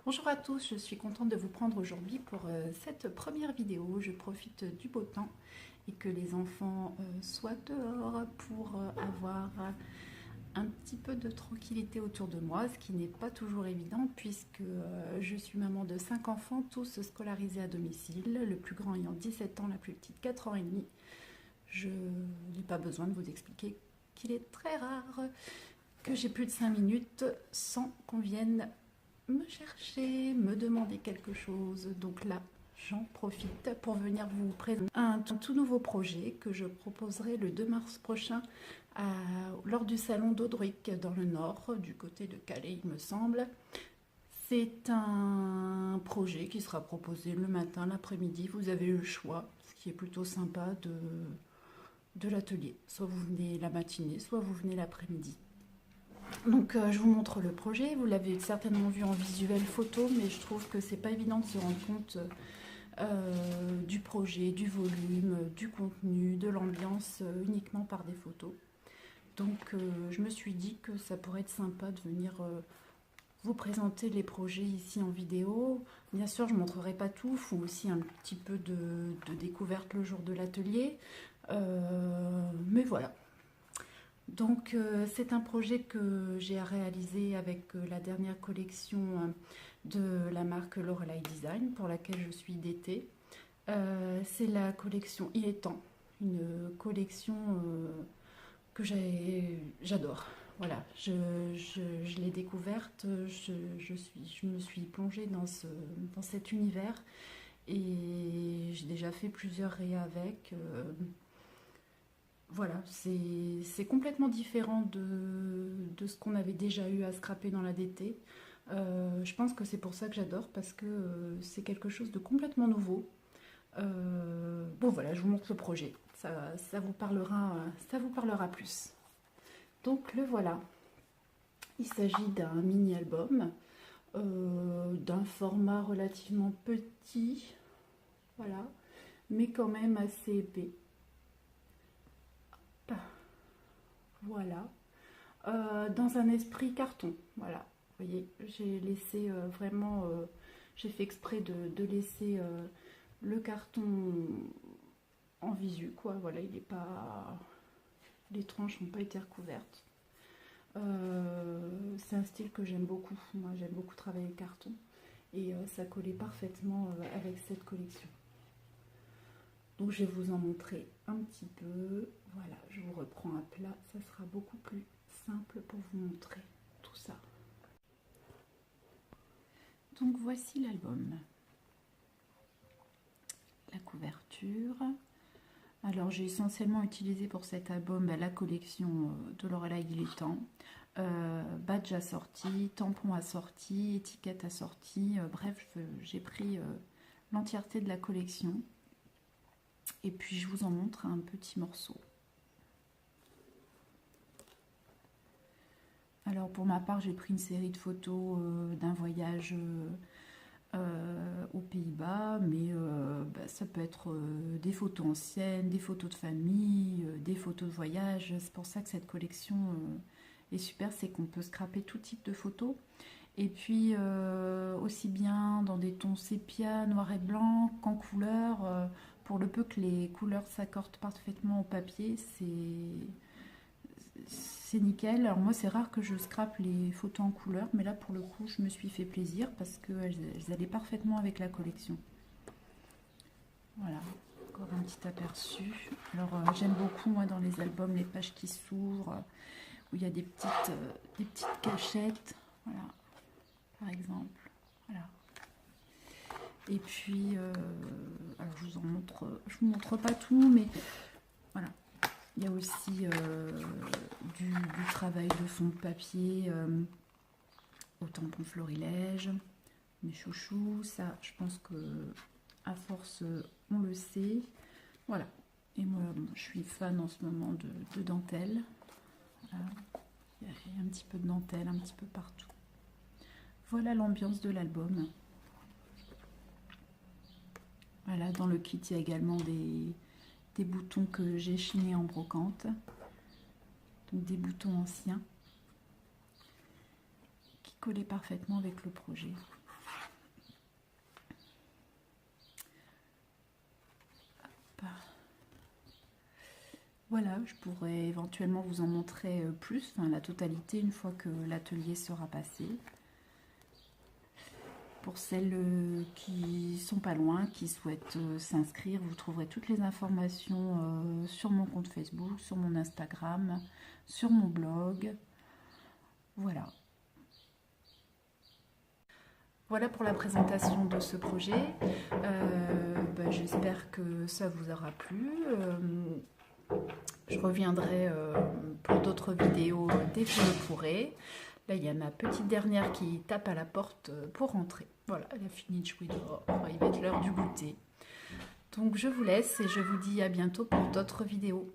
Bonjour à tous, je suis contente de vous prendre aujourd'hui pour cette première vidéo. Je profite du beau temps et que les enfants soient dehors pour avoir un petit peu de tranquillité autour de moi, ce qui n'est pas toujours évident puisque je suis maman de 5 enfants, tous scolarisés à domicile, le plus grand ayant 17 ans, la plus petite 4 ans et demi. Je n'ai pas besoin de vous expliquer qu'il est très rare que j'ai plus de 5 minutes sans qu'on vienne me chercher, me demander quelque chose. Donc là, j'en profite pour venir vous présenter un tout nouveau projet que je proposerai le 2 mars prochain lors du salon d'Audruic dans le nord, du côté de Calais il me semble. C'est un projet qui sera proposé le matin, l'après-midi. Vous avez le choix, ce qui est plutôt sympa de l'atelier. Soit vous venez la matinée, soit vous venez l'après-midi. Donc je vous montre le projet, vous l'avez certainement vu en visuel photo, mais je trouve que c'est pas évident de se rendre compte du projet, du volume, du contenu, de l'ambiance uniquement par des photos. Donc je me suis dit que ça pourrait être sympa de venir vous présenter les projets ici en vidéo. Bien sûr, je ne montrerai pas tout, il faut aussi un petit peu de découverte le jour de l'atelier. Mais voilà. Donc c'est un projet que j'ai réalisé avec la dernière collection de la marque Lorelei Design pour laquelle je suis d'été. C'est la collection Il est temps, une collection que j'adore. Voilà, je l'ai découverte, je me suis plongée dans cet univers et j'ai déjà fait plusieurs réas avec. Voilà, c'est complètement différent de ce qu'on avait déjà eu à scraper dans la DT. Je pense que c'est pour ça que j'adore, parce que c'est quelque chose de complètement nouveau. Bon voilà, je vous montre le projet, ça vous parlera plus. Donc le voilà, il s'agit d'un mini-album, d'un format relativement petit, voilà, mais quand même assez épais. Voilà, dans un esprit carton, voilà. Vous voyez, j'ai laissé vraiment, j'ai fait exprès de laisser le carton en visu, quoi. Voilà, il n'est pas, les tranches n'ont pas été recouvertes. C'est un style que j'aime beaucoup. Moi, j'aime beaucoup travailler le carton et ça collait parfaitement avec cette collection. Donc je vais vous en montrer un petit peu. Voilà, je vous reprends à plat, ça sera beaucoup plus simple pour vous montrer tout ça. Donc voici l'album. La couverture. Alors j'ai essentiellement utilisé pour cet album la collection de Lorelei Il est temps. Badge assorti, tampon assorti, étiquette assortie. Bref, j'ai pris l'entièreté de la collection. Et puis je vous en montre un petit morceau. Alors pour ma part, j'ai pris une série de photos d'un voyage aux Pays-Bas, mais ça peut être des photos anciennes, des photos de famille, des photos de voyage. C'est pour ça que cette collection est super, c'est qu'on peut scraper tout type de photos. Et puis aussi bien dans des tons sépia, noir et blanc qu'en couleur. Pour le peu que les couleurs s'accordent parfaitement au papier, c'est nickel. Alors moi c'est rare que je scrape les photos en couleur, mais là pour le coup je me suis fait plaisir parce qu'elles allaient parfaitement avec la collection. Voilà, encore un petit aperçu. Alors j'aime beaucoup moi dans les albums les pages qui s'ouvrent, où il y a des petites cachettes, voilà, par exemple. Voilà. Et puis, alors je vous montre pas tout, mais voilà. Il y a aussi du travail de fond de papier au tampon florilège, mes chouchous. Ça, je pense que à force, on le sait. Voilà. Et moi, je suis fan en ce moment de dentelle. Voilà. Il y a un petit peu de dentelle, un petit peu partout. Voilà l'ambiance de l'album. Voilà, dans le kit, il y a également des boutons que j'ai chinés en brocante. Donc des boutons anciens qui collaient parfaitement avec le projet. Voilà, je pourrais éventuellement vous en montrer plus, enfin la totalité, une fois que l'atelier sera passé. Pour celles qui sont pas loin, qui souhaitent s'inscrire, vous trouverez toutes les informations sur mon compte Facebook, sur mon Instagram, sur mon blog. Voilà. Voilà pour la présentation de ce projet. J'espère que ça vous aura plu. Je reviendrai pour d'autres vidéos dès que je le pourrai. Là, il y a ma petite dernière qui tape à la porte pour rentrer. Voilà, elle a fini de jouer dehors. Il va être l'heure du goûter. Donc, je vous laisse et je vous dis à bientôt pour d'autres vidéos.